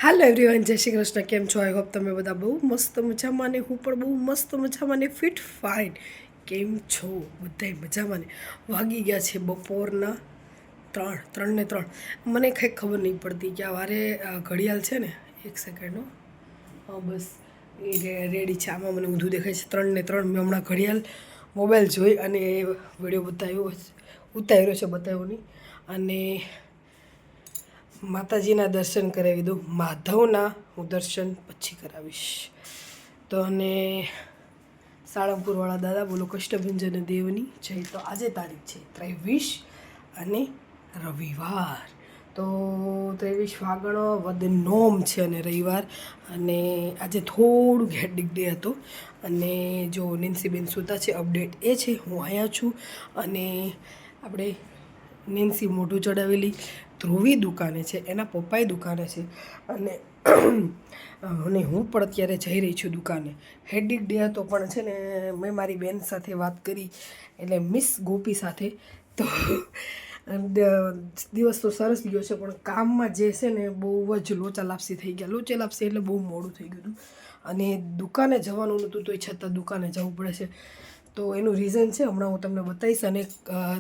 Hello everyone, जय श्री कृष्ण। केम छो? I hope तमे बधा बहु मस्त मजामां ने हूँ पण बहु मस्त मजामां ने फिट फाइन। केम छो? बधाय मजामां ने। वागी गया छे बपोरना 3 ने 3। મને કંઈ ખબર નહીં પડતી કે આ વારે ઘડિયાળ છે ને 1 સેકન્ડનો હા બસ એ રેડી છે. આમાં મને ઊંધું દેખાય છે 3 ને 3. મેં હમણાં ઘડિયાળ મોબાઈલ જોઈ અને એ વિડીયો ઉતાર્યો છે, બતાવ્યો નહીં. અને માતાજીના દર્શન કરાવી દઉં. માધવના હું દર્શન પછી કરાવીશ. તો અને સાળંગપુરવાળા દાદા બોલો કષ્ટભંજન દેવની જય. તો આજે તારીખ છે 23 અને રવિવાર. તો 23 ફાગણ વદ નોમ છે અને રવિવાર. અને આજે થોડુંક હેડિક ડે હતો. અને જો નેન્સીબેન સૂતા છે, અપડેટ એ છે હું અહીંયા છું. અને આપણે નેન્સી મોઢું ચડાવેલી ધ્રુવી દુકાને છે, એના પપ્પાએ દુકાને છે. અને હું પણ અત્યારે જઈ રહી છું દુકાને. હેડિક ડે હતો પણ છે ને મેં મારી બેન સાથે વાત કરી, એટલે મિસ ગોપી સાથે. તો દિવસ તો સરસ ગયો છે પણ કામમાં જે છે ને બહુ જ લોચા લાપસી થઈ ગયા. લોચા લાપસી એટલે બહુ મોડું થઈ ગયું હતું. અને દુકાને જવાનું નહોતું તોય છતાં દુકાને જવું પડે છે. તો એનું રીઝન છે હમણાં હું તમને બતાવીશ અને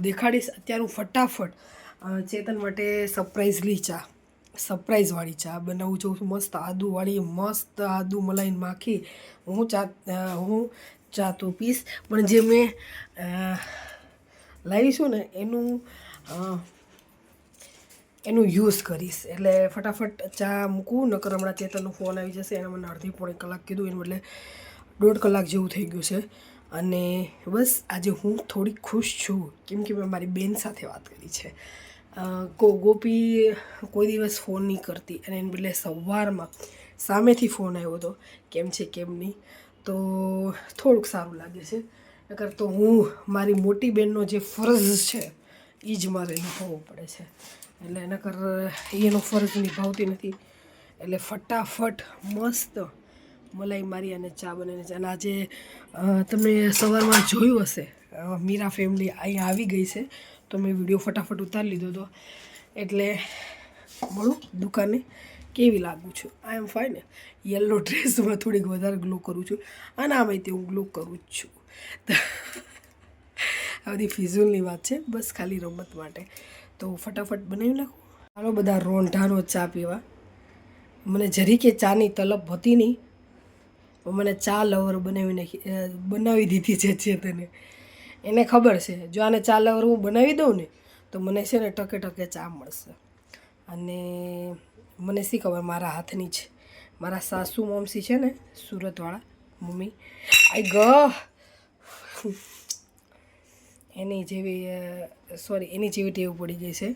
દેખાડીશ. અત્યારે હું ફટાફટ ચેતન માટે સરપ્રાઈઝવાળી ચા બનાવું છું. મસ્ત આદુવાળી, મસ્ત આદુ મલાઈ માખી. હું ચા તો પીશ, પણ જે મેં લાવીશું ને એનું યુઝ કરીશ. એટલે ફટાફટ ચા મૂકવું, નકર હમણાં ચેતનનો ફોન આવી જશે. એને મને અડધી પોણી કલાક કીધું, એને બદલે 1.5 કલાક જેવું થઈ ગયું છે. અને બસ આજે હું થોડી ખુશ છું કેમ કે મેં મારી બેન સાથે વાત કરી છે. ગોપી કોઈ દિવસ ફોન નહીં કરતી અને એને બદલે સવારમાં સામેથી ફોન આવ્યો હતો કેમ છે કેમ નહીં. તો થોડુંક સારું લાગે છે. નકર તો હું મારી મોટી બેનનો જે ફરજ છે એ જ મારે નિભાવવો પડે છે. એટલે નકર એનો ફરજ નિભાવતી નથી. એટલે ફટાફટ મસ્ત મલાઈ મારી અને ચા બનાવીને છે. અને આજે તમે સવારમાં જોયું હશે મીરા ફેમિલી અહીંયા આવી ગઈ છે. તો મેં વિડીયો ફટાફટ ઉતારી લીધો હતો. એટલે મળું દુકાને. કેવી લાગું છું? આઈ એમ ફાઇન. યલો ડ્રેસમાં થોડીક વધારે ગ્લો કરું છું અને આમાંથી હું ગ્લો કરું જ છું. આ બધી ફિઝુલની વાત છે, બસ ખાલી રમત માટે. તો ફટાફટ બનાવી નાખું. ચાલો બધા રોંઢાનો ચા પીવા. મને જરી કે ચાની તલબ હતી નહીં, પણ મને ચા લવર બનાવી દીધી છે ચેતને. એને ખબર છે જો આને ચા લવર હું બનાવી દઉં ને તો મને છે ને ટકે ટકે ચા મળશે. અને મને શી ખબર મારા હાથની છે. મારા સાસુ મોમસી છે ને સુરતવાળા મમ્મી, એની જેવી ટેવ પડી ગઈ છે.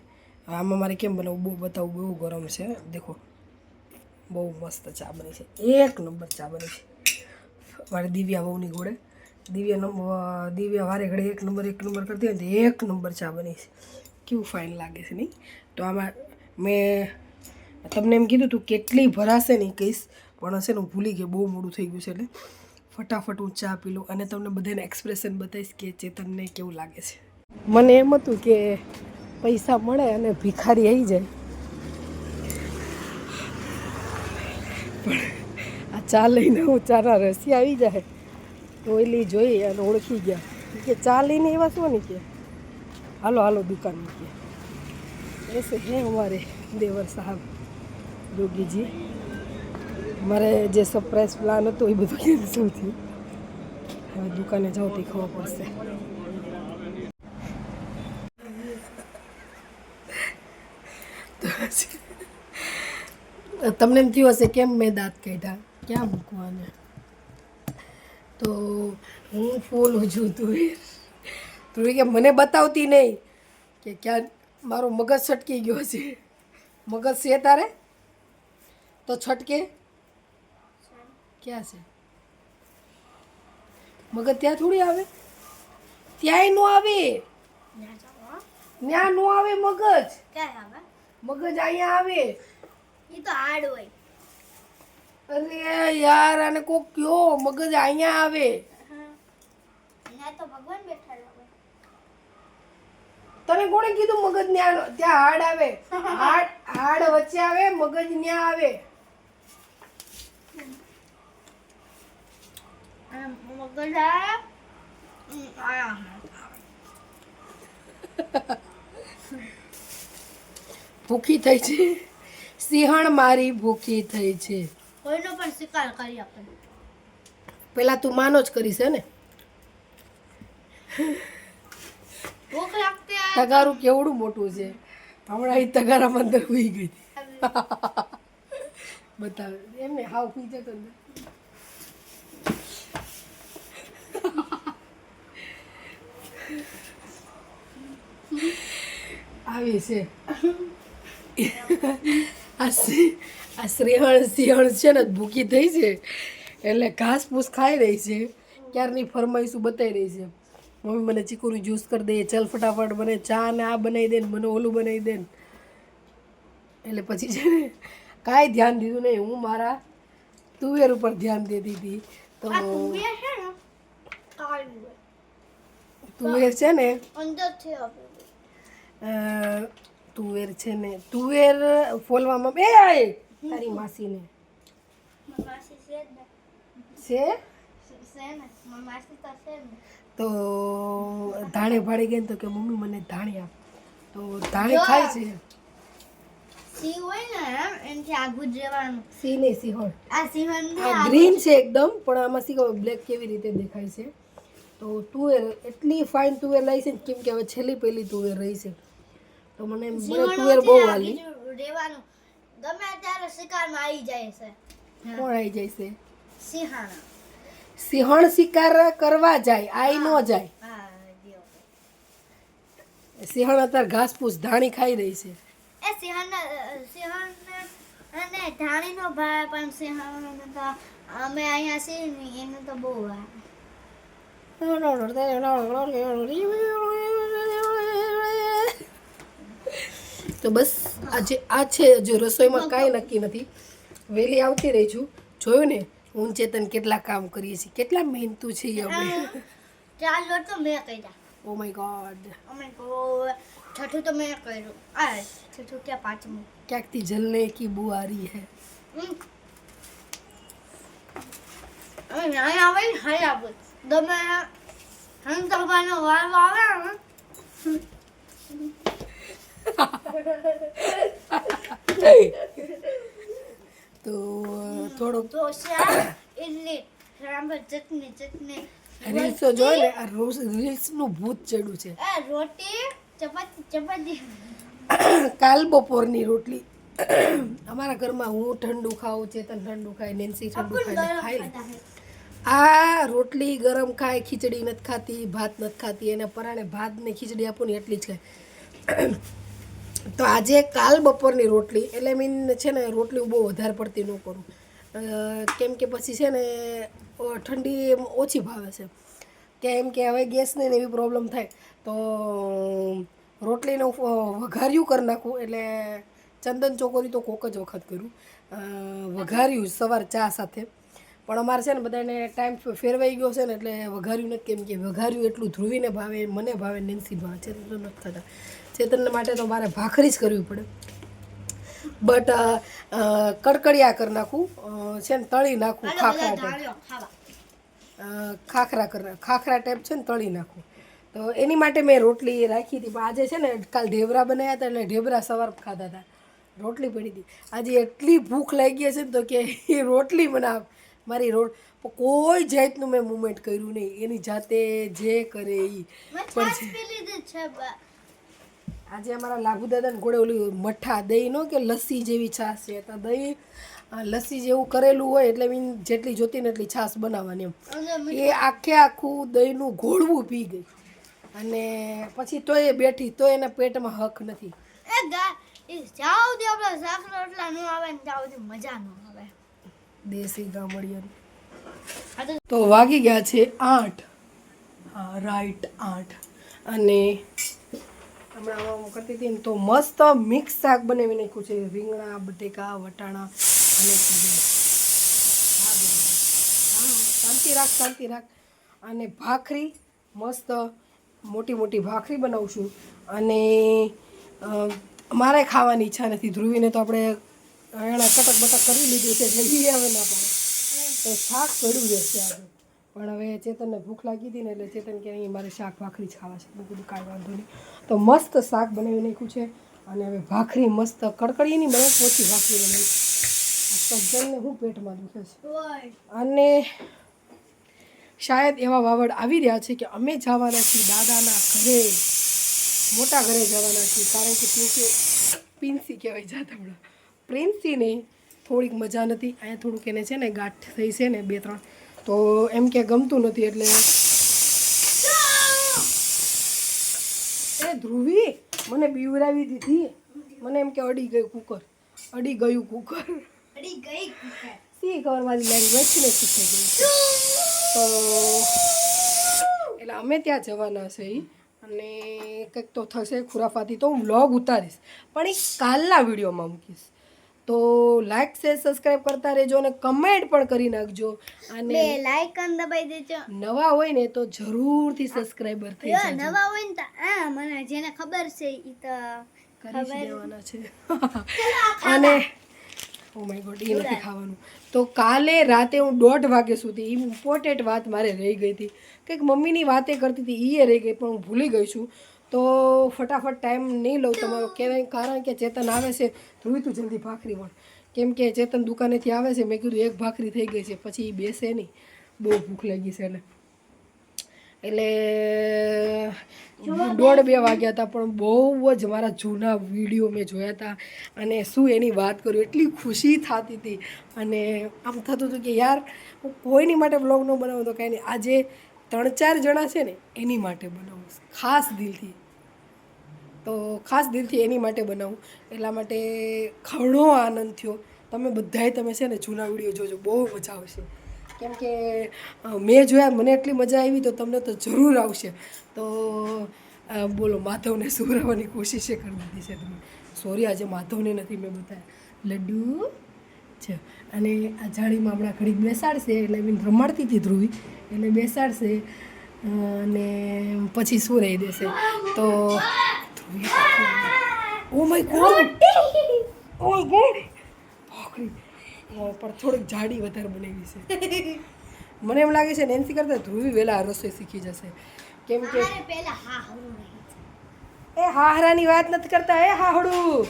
આમાં મારે કેમ બનાવવું બહુ બતાવવું, બહુ ગરમ છે. દેખો બહુ મસ્ત ચા બની છે, 1 નંબર ચા બની છે. મારે દિવ્યા બહુની ઘોડે દિવ્યા વારે ઘડે 1 નંબર કરતી હોય ને 1 નંબર ચા બની છે. કેવું ફાઇન લાગે છે નહીં? તો આમાં મેં તમને એમ કીધું તું કેટલી ભરાશે નહીં કહીશ, પણ હશે ને હું ભૂલી ગઈ, બહુ મોડું થઈ ગયું છે. એટલે ફટાફટ હું ચા પી લઉં અને તમને બધાને એક્સપ્રેશન બતાવીશ કે ચેતનને કેવું લાગે છે. મને એમ હતું કે પૈસા મળે અને ભિખારી આવી જાય, પણ આ ચા લઈને હું ચાના રસી આવી જાય તો એલી જોઈ અને ઓળખી ગયા કે ચા લઈને એવા શું નહીં કે હાલો હાલો દુકાન મૂકીએ. ऐसे हैं हमारे देवर साहब जोगी जी. મારે જે સરપ્રાઈઝ પ્લાન હતો એ બધું કેન્સલ થયું. હવે દુકાને જાઉં તે ખબર પડશે. તમને એમ થયું હશે કેમ મેં દાંત કાઢ્યા, ક્યાં મૂકવાને? તો હું ફૂલ છું તું કે મને બતાવતી નહીં કે ક્યાં મારો મગજ છટકી ગયો છે. મગજ છે તારે તો છટકે ક્યાં છે મગજ? ત્યાં થોડી આવે, ત્યાંય ન આવે, ત્યાં ન આવે મગજ. મગજ અહીંયા આવે. એ તો હાર્ડ હોય. અરે યાર આને કોક કયો મગજ અહીંયા આવે. ત્યાં તો ભગવાન બેઠા હોય. તને કોણે કીધું મગજ ત્યાં હાડ આવે? હાડ વચ્ચે આવે, મગજ ત્યાં આવે. મગજ આયા ભૂખી થઈ છે સિંહણ મારી ભૂખી થઈ છે. કોઈનો પણ શિકાર કરી આપણે. પેલા તું માનો જ કરીશ હે ને. ભૂખ લાગતી આ તગારું કેવડું મોટું છે. હમણાં એ તગારામાં અંદર હુઈ ગઈ હતી. બતાવે એમને હાવ હુઈ જતો ને. આવી છે આ સિંહણ છે ને ભૂખી થઈ છે એટલે ઘાસ ફૂસ ખાઈ રહી છે. ક્યારની ફરમાઈશું બતાવી રહી છે. મમ્મી મને ચીકુનું જ્યુસ કરી દે, ચલ ફટાફટ મને ચા ને આ બનાવી દે ને મને ઓલું બનાવી દે ને. એટલે પછી છે ને કાંઈ ધ્યાન દીધું નહીં. હું મારા તુવેર ઉપર ધ્યાન દેતી હતી. તો આ તુવેર છે ને કાળી હોય. તુવેર છે ને અંદરથી આવે. તુવેર છે ને તુવેર ફોલવામાં બે તારી માસીને મારી માસી છે જ ને. છે છે ને મારી માસી તો છે ને. તો ધાણે ભાડી ગઈ ને તો કે મમ્મી મને ધાણી આપ. તો ધાણી ખાય છે. સિંહ હોય ને એનાથી આગું જ રહેવાનું. સિંહ નહીં સિંહણ. આ સિંહણ આ ગ્રીન છે એકદમ પણ આમાં શી ખબર બ્લેક કેવી રીતે દેખાય છે. તો તુવેર એટલી ફાઇન તુવેર લાવી છે ને કેમ કે હવે છેલ્લી પહેલી તુવેર રહી છે. તો મને તુવેર બહુ વાલી. રહેવાનું ગમે ત્યારે શિકારમાં આવી જાય છે. કોણ આવી જાય છે? સિંહાણા. સિંહણ શિકાર કરવા જાય આઈ ન જાય. હા દેવ. સિંહણ અત્યારે ઘાસ પૂસ ધાણી ખાઈ રહી છે. એ સિંહણ અને ધાણીનો ભાઈ પણ સિંહણ તો અમે અહીંયા છીએ ને એનું તો બહુ ભાઈ. તો બસ આજે આ છે જો રસોઈમાં કાંઈ નક્કી નથી. વહેલી આવતી રહી છું. જોયું ને હું ચેતન કેટલા કામ કરીએ છીએ, કેટલા મહેનતુ છે અમે. ચાર લોટ તો મેં કર્યા. Oh my God. અમે કહો છઠ્ઠું તો મેં કર્યું. આ છઠ્ઠું ક્યાં પાંચમું. ક્યાંકથી જલને કી બુ આ રહી હે. અમે અહીં આવે ને હાય આવું ગમે હંતરવાનો વારો આવે ને તો થોડોક ઢોસા ઇડલી સાંભર ચટણી રીલ્સો જોઈ ને આ રીલ્સનું ભૂત ચડ્યું છે. રોટી ચપાતી કાલ બપોરની રોટલી અમારા ઘરમાં હું ઠંડુ ખાઉં, ચેતન ઠંડુ ખાય, નેન્સી ઠંડુ ખાય લે. આ રોટલી ગરમ ખાય, ખીચડી નથી ખાતી, ભાત નથી ખાતી. એને પરાણે ભાત ને ખીચડી આપું ને એટલી જ ખાય. તો આજે કાલ બપોરની રોટલી એટલે મીન છે ને રોટલી બહુ વધારે પડતી ન કરું કેમ કે પછી છે ને ઠંડી એમ ઓછી ભાવે છે. કેમ કે હવે ગેસની ને એવી પ્રોબ્લેમ થાય તો રોટલીનું વઘાર્યું કરી નાખું. એટલે ચંદન ચોકોરી તો કોક જ વખત કર્યું વઘાર્યું સવાર ચા સાથે. પણ અમારે છે ને બધાને ટાઈમ ફેરવાઈ ગયો છે ને એટલે વઘાર્યું નથી. કેમ કે વઘાર્યું એટલું ધ્રુવીને ભાવે, મને ભાવે, નેન્સી ભાવે, ચેતન તો નથી થતા. ચેતનને માટે તો મારે ભાખરી જ કરવી પડે. બટ કડકડિયા કરી નાખું છે ને તળી નાખું ખાખરા ટાઈપ. ખાખરા ટાઈપ છે ને તળી નાખું. તો એની માટે મેં રોટલી રાખી હતી. પણ આજે છે ને કાલ ઢેબરા બનાવ્યા હતા એટલે ઢેબરા સવાર ખાધા હતા, રોટલી પડી હતી. આજે એટલી ભૂખ લાગી છે ને તો કે એ રોટલી બનાવ મારી કોઈ જાતનું મેં મુવમેન્ટ કર્યું નહીં. એની જાતે જે કરે એ પણ આજે અમારા લાભુ દાદાને ગોળે ઓલી મઠ્ઠા દહીં નો કે લસ્સી જેવી છાશ છે. તો દહીં લસ્સી જેવું કરેલું હોય એટલે મીન જેટલી જોતી ને એટલી છાશ બનાવવાની એમ. એ આખું દહીંનું ઘોળવું પી ગઈ અને પછી તો એ બેઠી તો એના પેટમાં હક નથી. જાવ દે આપણે શાક રોટલા ન આવે ને જાવ દે મજા ન આવે દેશી ગામડિયાની. તો વાગી ગયા છે 8. હા રાઈટ 8. અને હમણાં કરતી હતી ને તો મસ્ત મિક્સ શાક બનાવી નાખ્યું છે. રીંગણા, બટેકા, વટાણા અને શાંતિ રાખ. અને ભાખરી મસ્ત મોટી મોટી ભાખરી બનાવું છું. અને મારે ખાવાની ઈચ્છા નથી. ધ્રુવીને તો આપણે એણે કટક બટક કરી લીધું છે એટલે એ હવે ના પાડે. તો શાક પડ્યું રહેશે આજે. પણ હવે ચેતનને ભૂખ લાગી હતી ને એટલે ચેતન કે અહીં મારે શાક ભાખરી જ ખાવા છે. મેં કીધું કાંઈ વાંધો નહીં. તો મસ્ત શાક બનાવી નાખ્યું છે અને હવે ભાખરી મસ્ત કડકડીની મને પોચી ભાખરી બનાવી. સજ્જનને હું પેટમાં દુખે છે. અને શાયદ એવા વાવડ આવી રહ્યા છે કે અમે જવાના છીએ દાદાના ઘરે, મોટા ઘરે જવાના છીએ. કારણ કે પિન્સી કહેવાય જાતા હમણાં પ્રિન્સીને થોડીક મજા નથી. અહીંયા થોડુંક એને છે ને ગાંઠ થઈ છે ને 2-3, તો એમ કે ગમતું નથી. એટલે એ ધ્રુવી મને બીવરાવી દીધી. મને એમ કે અડી ગયું કુકર. સી ખબર મારી લેંગ્વેજ ને શીખી ગઈ. તો એટલે અમે ત્યાં જવાના છે અને કંઈક તો થશે ખુરાફાતી. તો હું વ્લોગ ઉતારીશ પણ એ કાલના વિડીયોમાં મૂકીશ. તો લાઈક શેર સબસ્ક્રાઈબ કરતા રહેજો અને કમેન્ટ પણ કરી નાખજો. અને લાઈકન દબાઈ દેજો. નવા હોય ને તો જરૂરથી સબસ્ક્રાઈબર થઈ જાય. નવા હોય ને તો મને જેને ખબર છે ઈ તો કરી જ દેવાના છે. અને ઓ માય ગોડ એ નથી ખાવાનું. તો કાલે રાતે હું 1:30 વાગે સુધી ઇમ્પોર્ટન્ટ વાત મારે રહી ગઈ હતી. કંઈક મમ્મીની વાતે કરતી હતી એ રહી ગઈ પણ હું ભૂલી ગઈ છું. તો ફટાફટ ટાઈમ નહીં લઉં તમારો કહેવાય. કારણ કે ચેતન આવે છે. ધ્રુવી તું જલ્દી ભાખરી વણ. કેમ કે ચેતન દુકાનેથી આવે છે. મેં કીધું એક ભાખરી થઈ ગઈ છે પછી એ બેસે નહીં. બહુ ભૂખ લાગી છે એટલે 1:30-2 વાગ્યા હતા. પણ બહુ જ મારા જૂના વિડીયો મેં જોયા હતા અને શું એની વાત કરું એટલી ખુશી થતી હતી. અને આમ થતું હતું કે યાર હું કોઈની માટે બ્લોગ ન બનાવું તો કાંઈ નહીં. આજે 3-4 જણા છે ને એની માટે બનાવું ખાસ દિલથી. તો ખાસ દિલથી એની માટે બનાવું. એટલા માટે ઘણો આનંદ થયો. તમે બધાએ તમે છે ને જૂના વિડીયો જોજો, બહુ મજા આવશે. કેમ કે મેં જોયા મને એટલી મજા આવી તો તમને તો જરૂર આવશે. તો બોલો માધવને સુવરાવવાની કોશિશ કરી દીધી છે તમે. સોરી આજે માધવને નથી મેં બતાવ્યા. લડ્ડુ છે અને આ જાળીમાં હમણાં ઘડીક બેસાડશે. એટલે એમ રમાડતી હતી ધ્રુવી એટલે બેસાડશે અને પછી શું રહી દેશે. તો ઓ માય ગોડ ભાખરી પણ થોડીક જાડી વધારે બનાવી છે. મને એમ લાગે છે નેન્સી કરતા ધ્રુવી વહેલા રસોઈ શીખી જશે. કેમ કે એ હાહરાની વાત નથી કરતા. એ હાહડું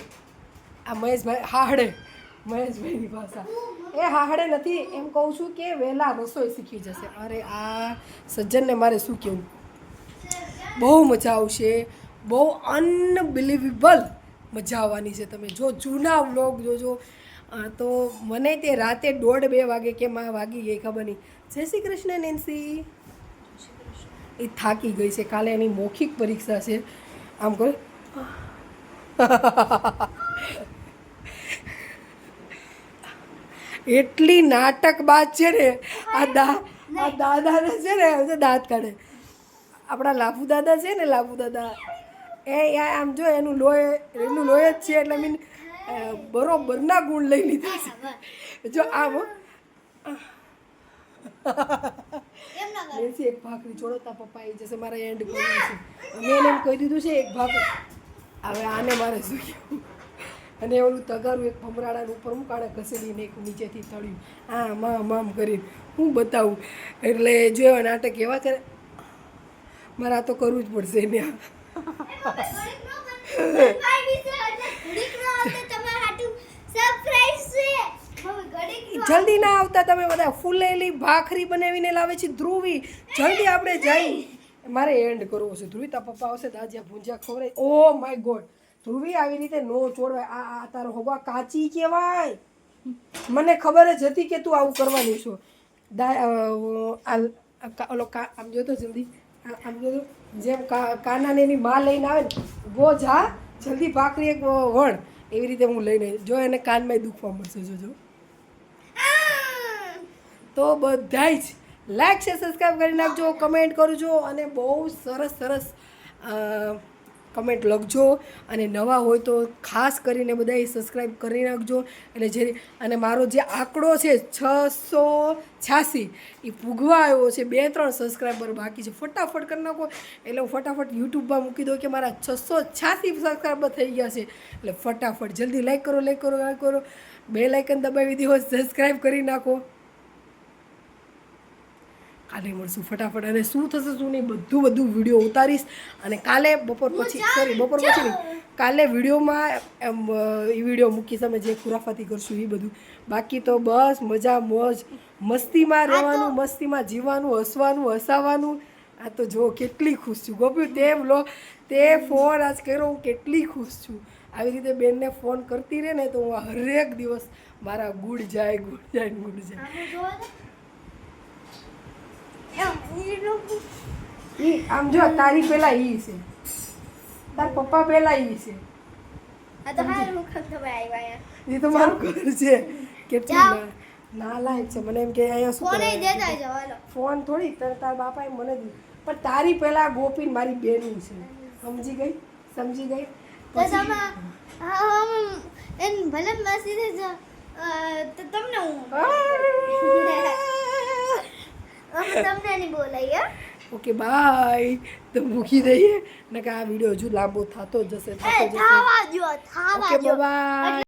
આ મહેશભાઈ હાહડે મહેશભાઈની ભાષા એ હાહડે નથી. એમ કહું છું કે વહેલા રસોઈ શીખી જશે. અરે આ સજ્જનને મારે શું કહેવું. બહુ મજા આવશે. બહુ અનબિલીવેબલ મજા આવવાની છે. તમે જો જૂના વ્લોગ જોજો. તો મને તે રાતે 1:30-2 વાગે કેમ વાગી ગઈ ખબર નહીં. જય શ્રી કૃષ્ણ નેન્સી. એ થાકી ગઈ છે. કાલે એની મૌખિક પરીક્ષા છે. આમ કરો એટલી નાટકબાજ છે ને આ દાદાને છે ને દાંત કાઢે. આપણા લાભુ દાદા છે ને લાભુ દાદા એ આમ જો એનું લોહી જ છે. એટલે મીન બરોબરના ગુણ લઈ લીધા છે. જો આમ એક ભાખરી છોડતા પપ્પા આવી જશે. મારે એન્ડ કરવું છે. મેં એને એમ કહી દીધું છે એક ભાખરી. હવે આને મારે શું કહેવું. અને ઓલું તગારું એક ભમરાડાનું ઉપર મૂકાણે ઘસેડીને એક નીચેથી તળ્યું. આમ કરીને હું બતાવું. એટલે જો એવા નાટક એવા કરે મારે આ તો કરવું જ પડશે ને. જલ્દી ના આવતા તમે બધા. ફૂલેલી ભાખરી બનાવીને લાવે છે ધ્રુવી. જલ્દી આપણે જઈ. મારે એન્ડ કરવો છે. ધ્રુવી તારા પપ્પા આવશે દાજિયા ભૂંજિયા ખવડાય. ઓ માય ગોડ ધ્રુવી આવી રીતે નો છોડવાય. આ તારો હોગા કાચી કહેવાય. મને ખબર જ હતી કે તું આવું કરવાની છો. ઓલો આમ જોતો જલ્દી આમ જોતો જેમ કાનાને એની માં લઈને આવે ને વો જા જલ્દી ભાખરી એક વણ. એવી રીતે હું લઈને જો એને કાનમાં દુખવા મળશે. જોજો તો બધાય જ લાઈક છે સબસ્ક્રાઈબ કરી નાખજો. કમેન્ટ કરજો અને બહુ સરસ કમેન્ટ લખજો. અને નવા હોય તો ખાસ કરીને બધાએ સબસ્ક્રાઈબ કરી નાખજો. એટલે જે અને મારો જે આંકડો છે 686 એ પૂગવા આવ્યો છે. 2-3 સબસ્ક્રાઈબર બાકી છે. ફટાફટ કરી નાખો. એટલે હું ફટાફટ યુટ્યુબમાં મૂકી દઉં કે મારા 686 સબસ્ક્રાઈબર થઈ ગયા છે. એટલે ફટાફટ જલ્દી લાઈક કરો. બે લાઇકન દબાવી દો. સબસ્ક્રાઈબ કરી નાખો. કાલે મળશું ફટાફટ. અને શું થશે શું નહીં બધું વિડીયો ઉતારીશ. અને કાલે બપોર પછી બપોર પછી નહીં, કાલે વિડીયોમાં એ વિડીયો મૂકીશ અમે જે ખુરાફાતી કરશું એ બધું. બાકી તો બસ મજા મોજ મસ્તીમાં રહેવાનું, મસ્તીમાં જીવવાનું, હસવાનું હસાવાનું. આ તો જો કેટલી ખુશ છું ગોપ્યું, તે ફોન આજ કર્યો, હું કેટલી ખુશ છું. આવી રીતે બેનને ફોન કરતી રહે ને તો હું હરેક દિવસ મારા ગુડ જાય. આમ જો તારી પેલા ઈ છે, તાર પપ્પા પેલા ઈ છે, એ તો મારું ઘર છે. કેટલું નાલાયક છે. મને એમ કે અહીંયા શું ફોન થોડી તારા બાપાએ મને દીધું, પણ તારી પેલા ગોપી મારી બેનું છે. સમજી ગઈ? ભલે મસ્તી તમને તમને નહીં બોલાય. Okay bye. તો મૂકી દઈએ ને કે આ વિડીયો હજુ લાંબો થતો જશે. Okay bye.